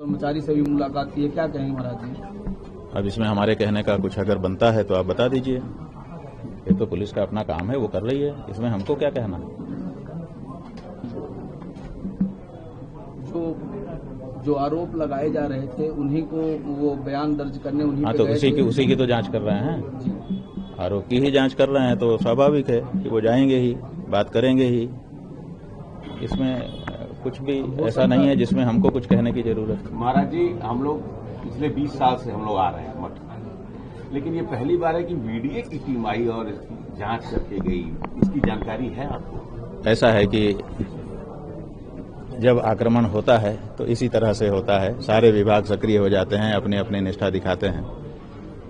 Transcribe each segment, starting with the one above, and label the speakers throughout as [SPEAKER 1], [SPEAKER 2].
[SPEAKER 1] कर्मचारी से भी मुलाकात की है, क्या कहेंगे महाराज जी?
[SPEAKER 2] अब इसमें हमारे कहने का कुछ अगर बनता है तो आप बता दीजिए। ये तो पुलिस का अपना काम है, वो कर रही है, इसमें हमको क्या कहना।
[SPEAKER 1] जो आरोप लगाए जा रहे थे उन्हीं को वो बयान दर्ज करने उन्हीं
[SPEAKER 2] हाँ,
[SPEAKER 1] पे
[SPEAKER 2] तो
[SPEAKER 1] गए
[SPEAKER 2] उसी की तो जांच कर रहे हैं। आरोप की ही जांच कर रहे हैं, तो स्वाभाविक है कि वो जाएंगे ही, बात करेंगे ही। इसमें कुछ भी ऐसा नहीं है जिसमें हमको कुछ कहने की जरूरत है।
[SPEAKER 3] महाराज जी, हम लोग पिछले 20 साल से हम लोग आ रहे हैं मठ, लेकिन ये पहली बार है कि वीडियो की टीम आई और इसकी जांच करके गई। इसकी जानकारी है आपको?
[SPEAKER 2] ऐसा है कि जब आक्रमण होता है तो इसी तरह से होता है, सारे विभाग सक्रिय हो जाते हैं, अपनी अपनी निष्ठा दिखाते हैं,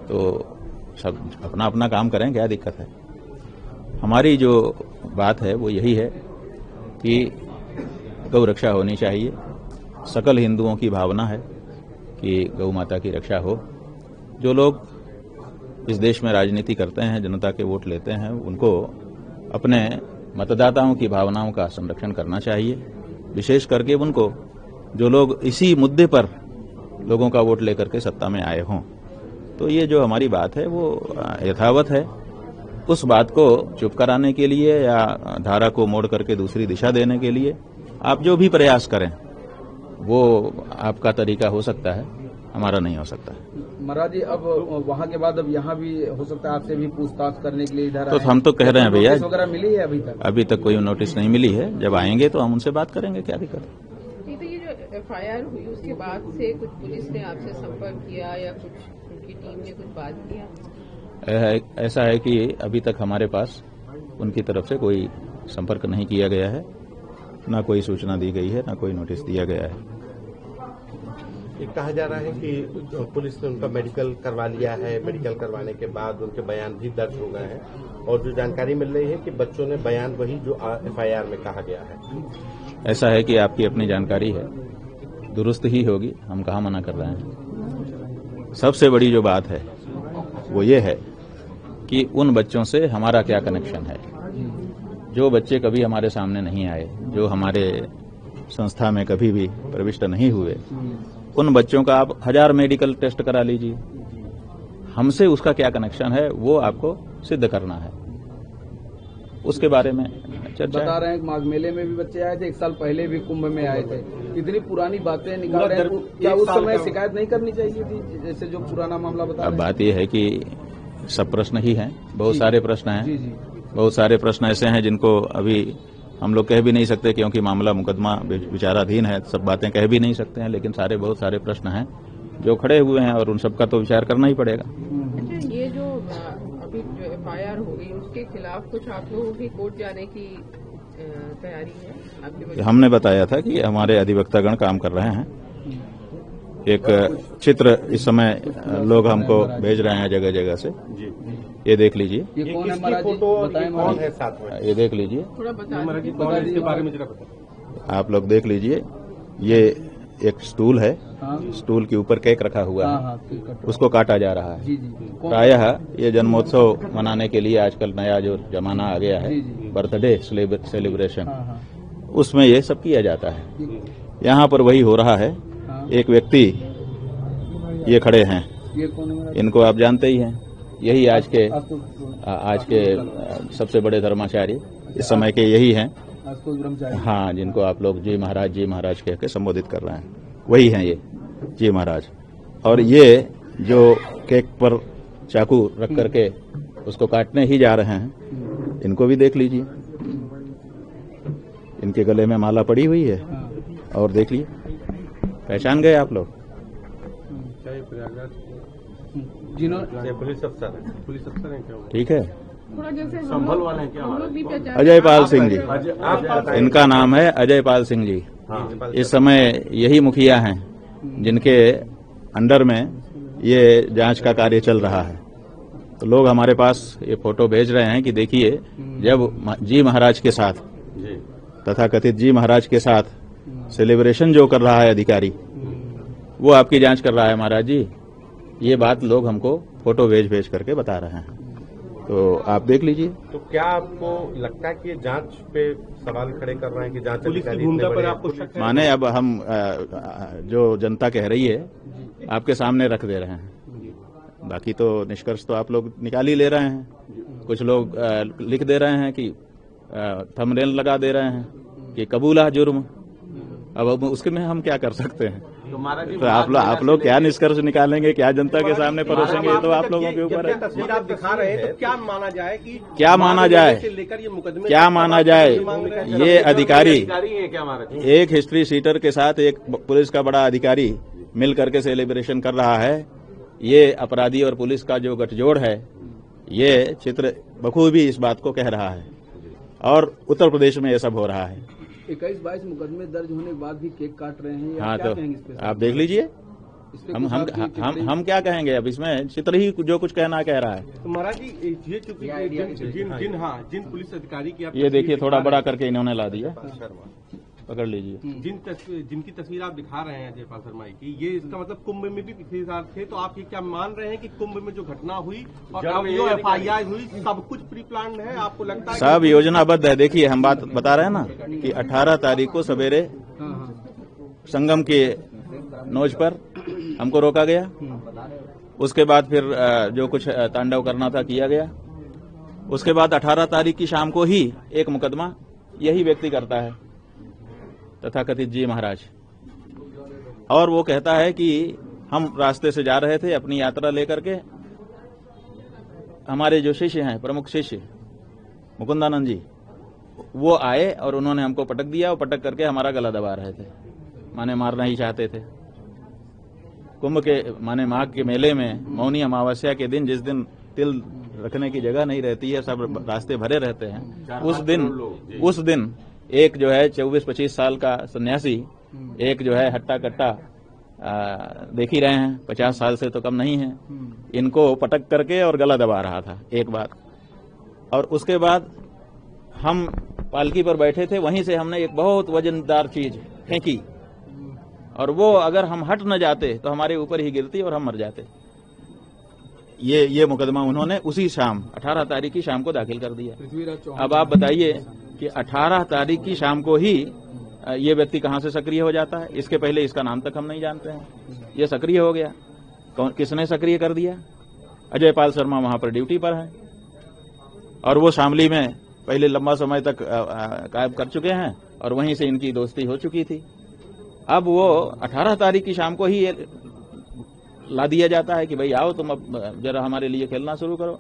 [SPEAKER 2] तो सब अपना अपना काम करें, क्या दिक्कत है। हमारी जो बात है वो यही है कि गौ रक्षा होनी चाहिए। सकल हिंदुओं की भावना है कि गौ माता की रक्षा हो। जो लोग इस देश में राजनीति करते हैं, जनता के वोट लेते हैं, उनको अपने मतदाताओं की भावनाओं का संरक्षण करना चाहिए। विशेष करके उनको जो लोग इसी मुद्दे पर लोगों का वोट लेकर के सत्ता में आए हों। तो ये जो हमारी बात है वो यथावत है। उस बात को चुप कराने के लिए या धारा को मोड़ करके दूसरी दिशा देने के लिए आप जो भी प्रयास करें वो आपका तरीका हो सकता है, हमारा नहीं हो सकता है।
[SPEAKER 1] महाराज जी, अब वहाँ के बाद अब यहाँ भी हो सकता है आपसे भी पूछताछ करने के लिए इधर
[SPEAKER 2] तो हम तो कह रहे हैं भैया,
[SPEAKER 1] नोटिस वगैरह मिली है अभी तक कोई
[SPEAKER 2] नोटिस नहीं मिली है। जब आएंगे तो हम उनसे बात करेंगे, क्या दिक्कत है।
[SPEAKER 4] तो ये जो एफआईआर हुई उसके बाद से कुछ पुलिस ने आपसे संपर्क किया या कुछ उनकी टीम ने कुछ बात किया?
[SPEAKER 2] ऐसा है कि अभी तक हमारे पास उनकी तरफ से कोई संपर्क नहीं किया गया है, ना कोई सूचना दी गई है, ना कोई नोटिस दिया गया है।
[SPEAKER 5] ये कहा जा रहा है कि पुलिस ने उनका मेडिकल करवा लिया है, मेडिकल करवाने के बाद उनके बयान भी दर्ज हो गए हैं, और जो जानकारी मिल रही है कि बच्चों ने बयान वही जो एफआईआर में कहा गया है।
[SPEAKER 2] ऐसा है कि आपकी अपनी जानकारी है, दुरुस्त ही होगी, हम कहाँ मना कर रहे हैं। सबसे बड़ी जो बात है वो ये है कि उन बच्चों से हमारा क्या कनेक्शन है। जो बच्चे कभी हमारे सामने नहीं आए, जो हमारे संस्था में कभी भी प्रविष्ट नहीं हुए, उन बच्चों का आप 1000 मेडिकल टेस्ट करा लीजिए, हमसे उसका क्या कनेक्शन है वो आपको सिद्ध करना है। उसके बारे में चर्चा
[SPEAKER 1] बता रहे हैं कि माघ मेले में भी बच्चे आए थे, 1 साल पहले भी कुंभ में आए थे। इतनी पुरानी बातें निकाल रहे हैं, क्या उस समय शिकायत नहीं करनी चाहिए थी, जैसे जो पुराना मामला बता रहे हैं?
[SPEAKER 2] अब बात यह है कि सब प्रश्न ही हैं, बहुत सारे प्रश्न हैं, बहुत सारे प्रश्न ऐसे हैं जिनको अभी हम लोग कह भी नहीं सकते, क्योंकि मामला मुकदमा विचाराधीन है, सब बातें कह भी नहीं सकते हैं। लेकिन बहुत सारे प्रश्न हैं जो खड़े हुए हैं और उन सबका तो विचार करना ही पड़ेगा।
[SPEAKER 4] अच्छा, ये जो अभी जो एफआईआर हो गई उसके खिलाफ कुछ आप लोगों की कोर्ट जाने की तैयारी है आपकी?
[SPEAKER 2] हमने बताया था कि हमारे अधिवक्तागण काम कर रहे हैं। एक चित्र इस समय लोग हमको भेज रहे हैं जगह जगह से, ये देख लीजिए।
[SPEAKER 1] ये कौन है महाराज जी? बताएं
[SPEAKER 5] कौन है साथ में?
[SPEAKER 2] ये देख लीजिए,
[SPEAKER 4] थोड़ा
[SPEAKER 5] महाराज जी, कौन है इसके बारे में जरा बताएं।
[SPEAKER 2] आप लोग देख लीजिए। ये एक स्टूल है,
[SPEAKER 1] हाँ।
[SPEAKER 2] स्टूल के ऊपर केक रखा हुआ है,
[SPEAKER 1] हाँ,
[SPEAKER 2] उसको काटा जा रहा है।
[SPEAKER 1] जी।
[SPEAKER 2] प्रायः ये जन्मोत्सव मनाने के लिए आजकल नया जो जमाना आ गया है, बर्थडे सेलिब्रेशन, उसमें ये सब किया जाता है। यहाँ पर वही हो रहा है। एक व्यक्ति ये खड़े हैं,
[SPEAKER 1] ये कौन है?
[SPEAKER 2] इनको आप जानते ही हैं, यही आज के सबसे बड़े धर्माचार्य इस समय के यही हैं। हाँ, जिनको आप लोग जी महाराज कह के संबोधित कर रहे हैं, वही हैं ये जी महाराज। और ये जो केक पर चाकू रख करके उसको काटने ही जा रहे हैं, इनको भी देख लीजिए। इनके गले में माला पड़ी हुई है, और देख लीजिए, पहचान गए आप लोग?
[SPEAKER 5] पुलिस अफसर है क्या?
[SPEAKER 2] ठीक है,
[SPEAKER 4] थोड़ा जैसे
[SPEAKER 5] संभल वाले हैं क्या?
[SPEAKER 4] हम लोग भी पहचान।
[SPEAKER 2] अजय पाल सिंह जी,
[SPEAKER 5] आप
[SPEAKER 2] इनका नाम है अजय पाल सिंह जी।
[SPEAKER 5] हाँ।
[SPEAKER 2] इस समय यही मुखिया हैं जिनके अंडर में ये जांच का कार्य चल रहा है। तो लोग हमारे पास ये फोटो भेज रहे हैं कि देखिए, जब जी महाराज के साथ तथा कथित जी महाराज के साथ सेलिब्रेशन जो कर रहा है अधिकारी, वो आपकी जांच कर रहा है महाराज जी। ये बात लोग हमको फोटो भेज करके बता रहे हैं। तो आप देख लीजिए।
[SPEAKER 5] तो क्या आपको लगता है कि ये जांच पे सवाल खड़े कर रहे हैं कि जांच
[SPEAKER 6] पुलिस की
[SPEAKER 5] अधिकारी
[SPEAKER 6] भूमिका
[SPEAKER 5] इतने
[SPEAKER 6] पर
[SPEAKER 5] बड़े
[SPEAKER 6] आपको शक है?
[SPEAKER 2] माने अब हम जो जनता कह रही है आपके सामने रख दे रहे हैं, बाकी तो निष्कर्ष तो आप लोग निकाल ही ले रहे हैं। कुछ लोग लिख दे रहे हैं कि थंबनेल लगा दे रहे हैं कि कबूला जुर्म। अब उसके में हम क्या कर सकते हैं?
[SPEAKER 3] तो महाराज जी,
[SPEAKER 2] तो आप लोग क्या निष्कर्ष निकालेंगे, क्या जनता के सामने परोसेंगे, ये तो आप लोगों के ऊपर
[SPEAKER 6] ये
[SPEAKER 2] है।
[SPEAKER 6] तस्वीर आप दिखा रहे हैं, तो क्या माना जाए कि
[SPEAKER 2] क्या माना जाए?
[SPEAKER 6] से लेकर ये मुकदमे
[SPEAKER 2] क्या माना जाए? ये अधिकारी
[SPEAKER 3] है क्या हमारा?
[SPEAKER 2] एक हिस्ट्री सीटर के साथ एक पुलिस का बड़ा अधिकारी मिल करके सेलिब्रेशन कर रहा है। ये अपराधी और पुलिस का जो गठजोड़ है, ये चित्र बखूबी इस बात को कह रहा है। और उत्तर प्रदेश में ये सब हो रहा है।
[SPEAKER 1] 21-22 मुकदमे दर्ज होने के बाद भी केक काट रहे हैं।
[SPEAKER 2] हाँ,
[SPEAKER 1] क्या
[SPEAKER 2] तो
[SPEAKER 1] कहेंगे इस पे?
[SPEAKER 2] आप देख लीजिए।
[SPEAKER 1] इस पे
[SPEAKER 2] हम
[SPEAKER 1] कुछ
[SPEAKER 2] हम
[SPEAKER 1] आपकी
[SPEAKER 2] हम
[SPEAKER 1] टिप्पणी?
[SPEAKER 2] हम क्या कहेंगे? अब इसमें चित्र ही जो कुछ कहना कह रहा है।
[SPEAKER 6] तो महाराज जी, ये चूंकि जिन पुलिस अधिकारी की आप
[SPEAKER 2] ये देखिए,
[SPEAKER 6] तस्वीर
[SPEAKER 2] थोड़ा
[SPEAKER 6] दिखा
[SPEAKER 2] बड़ा
[SPEAKER 6] रहे
[SPEAKER 2] करके इन्होंने ला दिया।
[SPEAKER 6] हैं,
[SPEAKER 2] पकड़ लीजिए।
[SPEAKER 6] जिनकी तस्वीर आप दिखा रहे हैं जयपाल शर्मा की, ये इसका मतलब कुंभ में भी पिछले साल थे। तो आप ये क्या मान रहे हैं कि कुंभ में जो घटना हुई और अब जो FIR हुई सब कुछ प्री प्लान है? आपको लगता है
[SPEAKER 2] सब योजनाबद्ध है। देखिए, हम बात बता रहे हैं ना कि 18 तारीख को सवेरे संगम के नोच पर हमको रोका गया। उसके बाद फिर जो कुछ तांडव करना था किया गया। उसके बाद 18 तारीख की शाम को ही एक मुकदमा यही व्यक्ति करता है, तथाकथित जी महाराज। और वो कहता है कि हम रास्ते से जा रहे थे अपनी यात्रा लेकर के, हमारे जो शिष्य हैं, प्रमुख शिष्य मुकुंदानंद जी, वो आए और उन्होंने हमको पटक दिया और पटक करके हमारा गला दबा रहे थे, माने मारना ही चाहते थे। कुंभ के माने माघ के मेले में मौनी अमावस्या के दिन, जिस दिन तिल रखने की जगह नहीं रहती है, सब रास्ते भरे रहते हैं, उस दिन एक जो है 24-25 साल का सन्यासी, एक जो है हट्टा कट्टा, देख ही रहे हैं 50 साल से तो कम नहीं है, इनको पटक करके और गला दबा रहा था एक बार। और उसके बाद हम पालकी पर बैठे थे, वहीं से हमने एक बहुत वजनदार चीज फेंकी और वो अगर हम हट न जाते तो हमारे ऊपर ही गिरती और हम मर जाते। ये मुकदमा उन्होंने उसी शाम 18 तारीख की शाम को दाखिल कर दिया।
[SPEAKER 1] पृथ्वीराज चौहान।
[SPEAKER 2] अब आप बताइए कि 18 तारीख की शाम को ही ये व्यक्ति कहां से सक्रिय हो जाता है? इसके पहले इसका नाम तक हम नहीं जानते हैं। ये सक्रिय हो गया, किसने सक्रिय कर दिया? अजय पाल शर्मा वहां पर ड्यूटी पर है और वो शामली में पहले लंबा समय तक कायम कर चुके हैं और वहीं से इनकी दोस्ती हो चुकी थी। अब वो 18 तारीख की शाम को ही ये ला दिया जाता है कि भाई आओ तुम अब जरा हमारे लिए खेलना शुरू करो।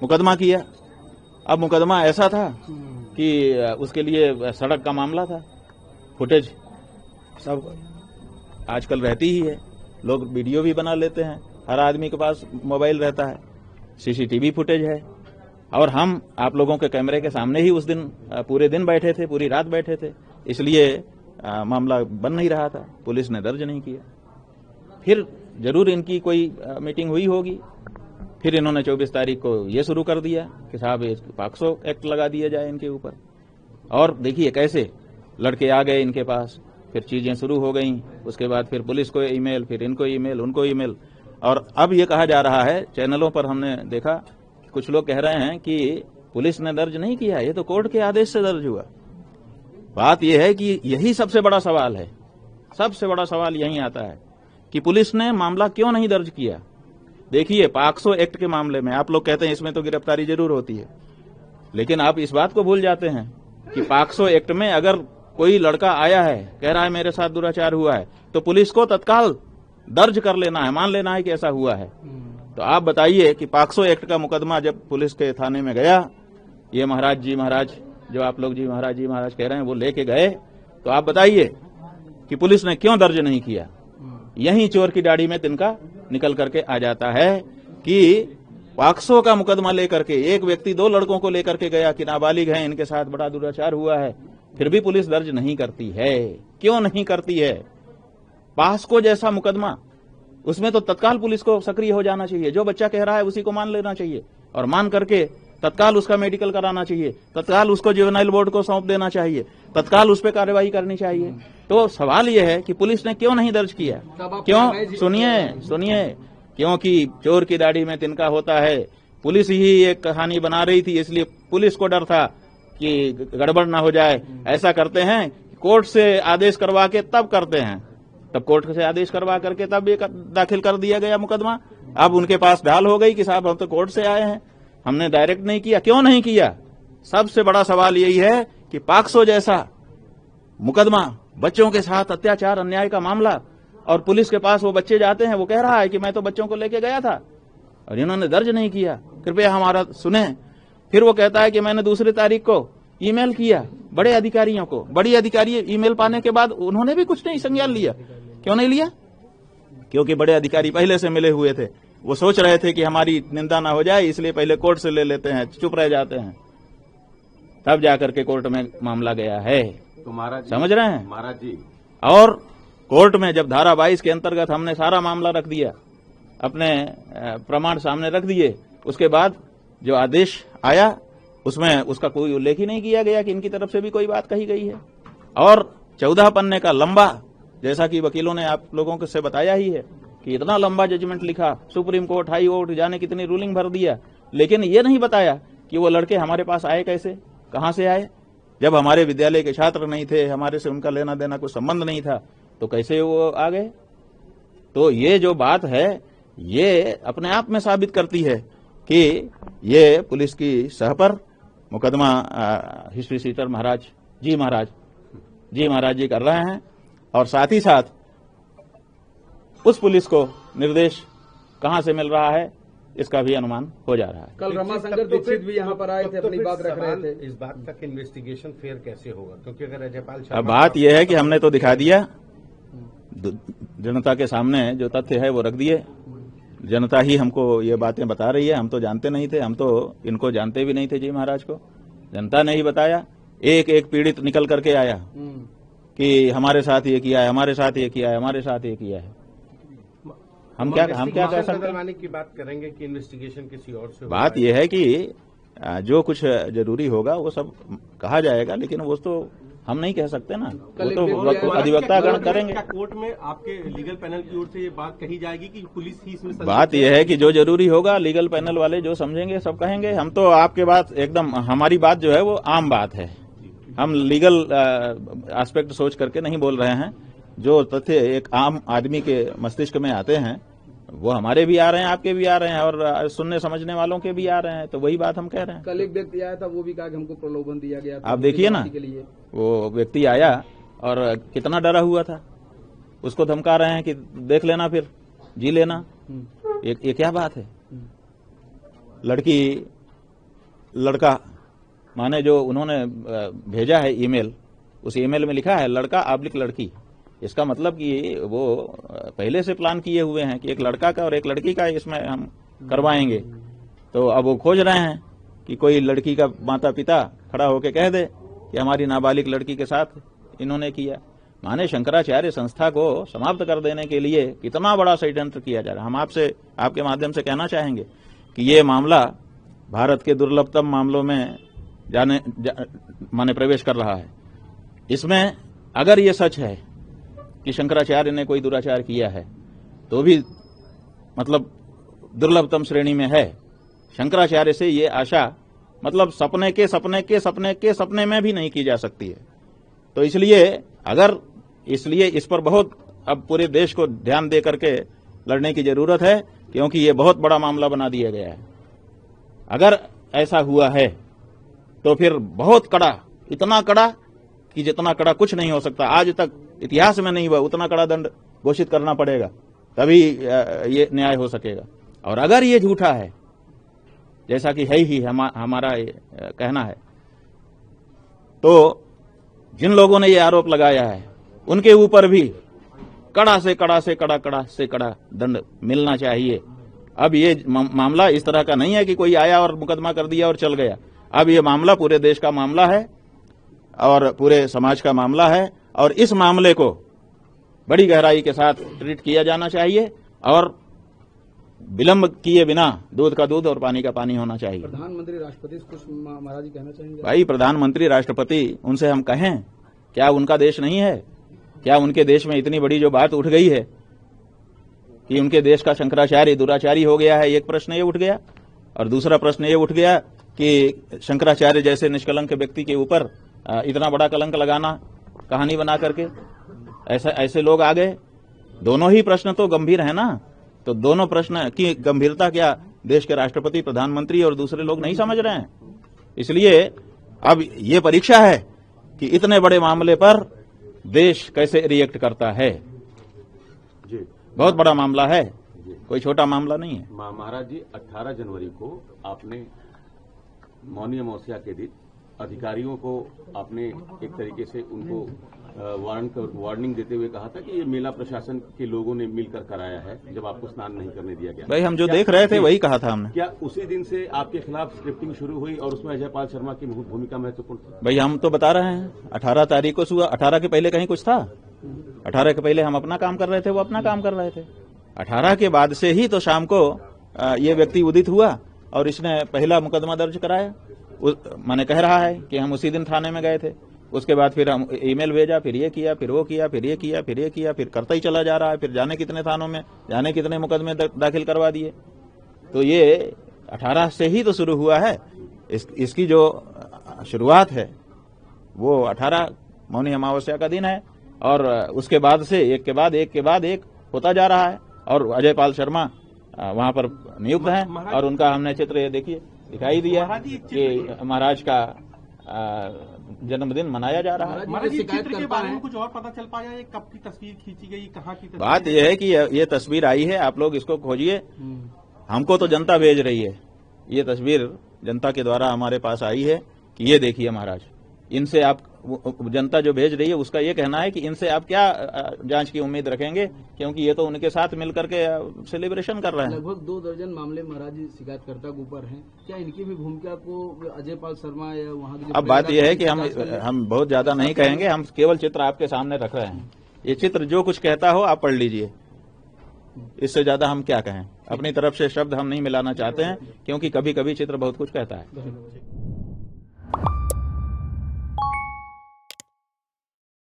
[SPEAKER 2] मुकदमा किया। अब मुकदमा ऐसा था कि उसके लिए सड़क का मामला था, फुटेज सब आजकल रहती ही है, लोग वीडियो भी बना लेते हैं, हर आदमी के पास मोबाइल रहता है, सीसीटीवी फुटेज है। और हम आप लोगों के कैमरे के सामने ही उस दिन पूरे दिन बैठे थे, पूरी रात बैठे थे, इसलिए मामला बन नहीं रहा था, पुलिस ने दर्ज नहीं किया। फिर जरूर इनकी कोई मीटिंग हुई होगी, फिर इन्होंने 24 तारीख को ये शुरू कर दिया कि साहब पॉक्सो एक्ट लगा दिया जाए इनके ऊपर। और देखिए कैसे लड़के आ गए इनके पास, फिर चीजें शुरू हो गई। उसके बाद फिर पुलिस को ईमेल, फिर इनको ईमेल, उनको ईमेल। और अब ये कहा जा रहा है, चैनलों पर हमने देखा, कुछ लोग कह रहे हैं कि पुलिस ने दर्ज नहीं किया, ये तो कोर्ट के आदेश से दर्ज हुआ। बात यह है कि यही सबसे बड़ा सवाल है, सबसे बड़ा सवाल यही आता है कि पुलिस ने मामला क्यों नहीं दर्ज किया। देखिए पॉक्सो एक्ट के मामले में आप लोग कहते हैं इसमें तो गिरफ्तारी जरूर होती है, लेकिन आप इस बात को भूल जाते हैं कि पॉक्सो एक्ट में अगर कोई लड़का आया है, कह रहा है मेरे साथ दुराचार हुआ है, तो पुलिस को तत्काल दर्ज कर लेना है, मान लेना है कि ऐसा हुआ है। तो आप बताइए कि पॉक्सो एक्ट का मुकदमा जब पुलिस के थाने में गया, ये महाराज जी महाराज जो आप लोग जी महाराज कह रहे हैं, वो लेके गए, तो आप बताइए कि पुलिस ने क्यों दर्ज नहीं किया। यही चोर की दाढ़ी में तिनका निकल करके आ जाता है कि पॉक्सो का मुकदमा लेकर के एक व्यक्ति 2 लड़कों को लेकर के गया कि नाबालिग हैं, इनके साथ बड़ा दुराचार हुआ है, फिर भी पुलिस दर्ज नहीं करती है। क्यों नहीं करती है? पॉक्सो जैसा मुकदमा, उसमें तो तत्काल पुलिस को सक्रिय हो जाना चाहिए, जो बच्चा कह रहा है उसी को मान लेना चाहिए और मान करके तत्काल उसका मेडिकल कराना चाहिए, तत्काल उसको जुवेनाइल बोर्ड को सौंप देना चाहिए, तत्काल उस पर कार्रवाई करनी चाहिए। तो सवाल यह है कि पुलिस ने क्यों नहीं दर्ज किया? क्यों? सुनिए, क्योंकि चोर की दाढ़ी में तिनका होता है पुलिस ही एक कहानी बना रही थी, इसलिए पुलिस को डर था कि गड़बड़ ना हो जाए। ऐसा करते हैं, कोर्ट से आदेश करवा के तब करते हैं, तब कोर्ट से आदेश करवा करके तब ये दाखिल कर दिया गया मुकदमा। अब उनके पास ढाल हो गई कि साहब हम तो कोर्ट से आए हैं, हमने डायरेक्ट नहीं किया। क्यों नहीं किया? सबसे बड़ा सवाल यही है कि पॉक्सो जैसा मुकदमा, बच्चों के साथ अत्याचार अन्याय का मामला, और पुलिस के पास वो बच्चे जाते हैं, वो कह रहा है कि मैं तो बच्चों को लेके गया था और इन्होंने दर्ज नहीं किया, कृपया हमारा सुने। फिर वो कहता है कि मैंने दूसरी तारीख को ईमेल किया बड़े अधिकारियों को। बड़ी अधिकारी ईमेल पाने के बाद उन्होंने भी कुछ नहीं संज्ञान लिया। क्यों नहीं लिया? क्योंकि बड़े अधिकारी पहले से मिले हुए थे, वो सोच रहे थे कि हमारी निंदा ना हो जाए, इसलिए पहले कोर्ट से ले लेते हैं, चुप रह जाते हैं, तब जाकर के कोर्ट में मामला गया है।
[SPEAKER 3] तो महाराज
[SPEAKER 2] समझ रहे हैं?
[SPEAKER 3] महाराज जी,
[SPEAKER 2] और कोर्ट में जब धारा 22 के अंतर्गत हमने सारा मामला रख दिया, अपने प्रमाण सामने रख दिए, उसके बाद जो आदेश आया उसमें उसका कोई उल्लेख ही नहीं किया गया कि इनकी तरफ से भी कोई बात कही गई है। और 14 पन्ने का लंबा, जैसा कि वकीलों ने आप लोगों को से बताया ही है कि इतना लंबा जजमेंट लिखा, सुप्रीम कोर्ट, हाई कोर्ट, जाने कितनी रूलिंग भर दिया, लेकिन ये नहीं बताया कि वो लड़के हमारे पास आए कैसे, कहां से आए। जब हमारे विद्यालय के छात्र नहीं थे, हमारे से उनका लेना देना कोई संबंध नहीं था, तो कैसे वो आ गए। तो ये जो बात है, ये अपने आप में साबित करती है कि ये पुलिस की सह पर मुकदमा हिस्ट्री सीटर महाराज जी कर रहे हैं, और साथ ही साथ उस पुलिस को निर्देश कहां से मिल रहा है इसका भी अनुमान हो जा रहा है।
[SPEAKER 1] कल रमाशंकर दीक्षित भी यहाँ पर आए थे, अपनी बात रख रहे थे।
[SPEAKER 5] इस बात का इन्वेस्टिगेशन फेयर कैसे होगा? क्योंकि अगर अजयपाल
[SPEAKER 2] अब बात यह है कि हमने तो दिखा दिया, जनता के सामने जो तथ्य है वो रख दिए। जनता ही हमको ये बातें बता रही है, हम तो जानते नहीं थे, हम तो इनको जानते भी नहीं थे जी महाराज को। जनता ने ही बताया, एक एक पीड़ित निकल करके आया कि हमारे साथ ये किया है, हमारे साथ ये किया है, हमारे साथ ये किया है। हम क्या कह सकते हैं?
[SPEAKER 5] की बात करेंगे कि इन्वेस्टिगेशन किसी और से?
[SPEAKER 2] बात यह है कि जो कुछ जरूरी होगा वो सब कहा जाएगा, लेकिन वो तो हम नहीं कह सकते ना, वो तो अधिवक्ता गण करेंगे।
[SPEAKER 6] कोर्ट में आपके लीगल पैनल की ओर से ये बात कही जाएगी कि पुलिस ही इसमें
[SPEAKER 2] बात यह है कि जो जरूरी होगा लीगल पैनल वाले जो समझेंगे सब कहेंगे। हम तो आपके बात एकदम, हमारी बात जो है वो आम बात है, हम लीगल एस्पेक्ट सोच करके नहीं बोल रहे हैं। जो तथ्य एक आम आदमी के मस्तिष्क में आते हैं वो हमारे भी आ रहे हैं, आपके भी आ रहे हैं, और सुनने समझने वालों के भी आ रहे हैं, तो वही बात हम कह रहे हैं।
[SPEAKER 1] कल एक व्यक्ति आया था, वो भी कहा कि हमको प्रलोभन दिया गया था।
[SPEAKER 2] आप देखिए ना, वो व्यक्ति आया और कितना डरा हुआ था, उसको धमका रहे हैं कि देख लेना, फिर जी लेना। ये क्या बात है? लड़का माने जो उन्होंने भेजा है ईमेल, उस ईमेल में लिखा है लड़का / लड़की। इसका मतलब कि वो पहले से प्लान किए हुए हैं कि एक लड़का का और एक लड़की का इसमें हम करवाएंगे। तो अब वो खोज रहे हैं कि कोई लड़की का माता पिता खड़ा होकर कह दे कि हमारी नाबालिग लड़की के साथ इन्होंने किया। माने शंकराचार्य संस्था को समाप्त कर देने के लिए कितना बड़ा षड्यंत्र किया जा रहा है। हम आपसे, आपके माध्यम से कहना चाहेंगे कि ये मामला भारत के दुर्लभतम मामलों में माने प्रवेश कर रहा है। इसमें अगर ये सच है कि शंकराचार्य ने कोई दुराचार किया है, तो भी मतलब दुर्लभतम श्रेणी में है। शंकराचार्य से ये आशा मतलब सपने में भी नहीं की जा सकती है। तो इसलिए इस पर बहुत अब पूरे देश को ध्यान दे करके लड़ने की जरूरत है, क्योंकि ये बहुत बड़ा मामला बना दिया गया है। अगर ऐसा हुआ है तो फिर बहुत कड़ा, इतना कड़ा कि जितना कड़ा कुछ नहीं हो सकता, आज तक इतिहास में नहीं हुआ, उतना कड़ा दंड घोषित करना पड़ेगा, तभी ये न्याय हो सकेगा। और अगर ये झूठा है, जैसा कि है ही हमारा कहना है, तो जिन लोगों ने ये आरोप लगाया है उनके ऊपर भी कड़ा से कड़ा दंड मिलना चाहिए। अब ये मामला इस तरह का नहीं है कि कोई आया और मुकदमा कर दिया और चल गया। अब ये मामला पूरे देश का मामला है और पूरे समाज का मामला है, और इस मामले को बड़ी गहराई के साथ ट्रीट किया जाना चाहिए और विलंब किए बिना दूध का दूध और पानी का पानी होना चाहिए।
[SPEAKER 1] प्रधानमंत्री राष्ट्रपति कुछ महाराज जी कहना चाहेंगे?
[SPEAKER 2] भाई, प्रधानमंत्री राष्ट्रपति, उनसे हम कहें, क्या उनका देश नहीं है? क्या उनके देश में इतनी बड़ी जो बात उठ गई है कि उनके देश का शंकराचार्य दुराचारी हो गया है, एक प्रश्न ये उठ गया। और दूसरा प्रश्न ये उठ गया कि शंकराचार्य जैसे निष्कलंक व्यक्ति के ऊपर इतना बड़ा कलंक लगाना कहानी बना करके, ऐसे लोग आ गए। दोनों ही प्रश्न तो गंभीर है ना, तो दोनों प्रश्न की गंभीरता क्या देश के राष्ट्रपति, प्रधानमंत्री और दूसरे लोग नहीं समझ रहे हैं। इसलिए अब ये परीक्षा है कि इतने बड़े मामले पर देश कैसे रिएक्ट करता है।
[SPEAKER 3] जी,
[SPEAKER 2] बहुत बड़ा मामला है, कोई छोटा मामला नहीं है।
[SPEAKER 3] महाराज जी, 18 जनवरी को आपने मौनी अमावस्या के दिन अधिकारियों को आपने एक तरीके से उनको वार्निंग देते हुए कहा था कि ये मेला प्रशासन के लोगों ने मिलकर कराया है, जब आपको स्नान नहीं करने दिया गया।
[SPEAKER 2] भाई हम जो देख रहे थे वही कहा था हमने।
[SPEAKER 3] क्या उसी दिन से आपके खिलाफ स्क्रिप्टिंग शुरू हुई और उसमें अजय पाल शर्मा की भूमिका महत्वपूर्ण थी?
[SPEAKER 2] भाई हम तो बता रहे हैं 18 तारीख को सुबह, 18 के पहले कहीं कुछ था? 18 के पहले हम अपना काम कर रहे थे, वो अपना काम कर रहे थे। 18 के बाद से ही तो शाम को ये व्यक्ति उदित हुआ और इसने पहला मुकदमा दर्ज कराया। मैंने कह रहा है कि हम उसी दिन थाने में गए थे, उसके बाद फिर हम ईमेल भेजा, फिर ये किया, फिर वो किया, फिर ये किया, फिर ये किया, फिर करता ही चला जा रहा है। फिर जाने कितने थानों में, जाने कितने मुकदमे दाखिल करवा दिए। तो ये 18 से ही तो शुरू हुआ है। इसकी जो शुरुआत है वो 18 मौनी अमावस्या का दिन है और उसके बाद से एक के बाद एक होता जा रहा है। और अजय पाल शर्मा वहां पर नियुक्त हैं और उनका हमने चित्र ये देखिए दिखाई दिया कि महाराज का जन्मदिन मनाया जा रहा है।
[SPEAKER 6] महाराज, चित्र के बारे में कुछ और पता चल पाया? ये कब की तस्वीर खींची गई, कहाँ की तस्वीर?
[SPEAKER 2] बात यह है कि ये तस्वीर आई है, आप लोग इसको खोजिए। हमको तो जनता भेज रही है, ये तस्वीर जनता के द्वारा हमारे पास आई है कि ये देखिए महाराज। इनसे आप, जनता जो भेज रही है उसका ये कहना है कि इनसे आप क्या जांच की उम्मीद रखेंगे, क्योंकि ये तो उनके साथ मिलकर के सेलिब्रेशन कर रहे हैं।
[SPEAKER 1] लगभग 2 दर्जन मामले महाराज जी शिकायतकर्ता के ऊपर हैं। क्या इनकी भी भूमिका को अजय पाल शर्मा या वहाँ की?
[SPEAKER 2] अब बात यह है कि हम बहुत ज्यादा नहीं कहेंगे, हम केवल चित्र आपके सामने रख रहे हैं। ये चित्र जो कुछ कहता हो आप पढ़ लीजिए, इससे ज्यादा हम क्या कहें। अपनी तरफ से शब्द हम नहीं मिलाना चाहते हैं, क्योंकि कभी कभी चित्र बहुत कुछ कहता है।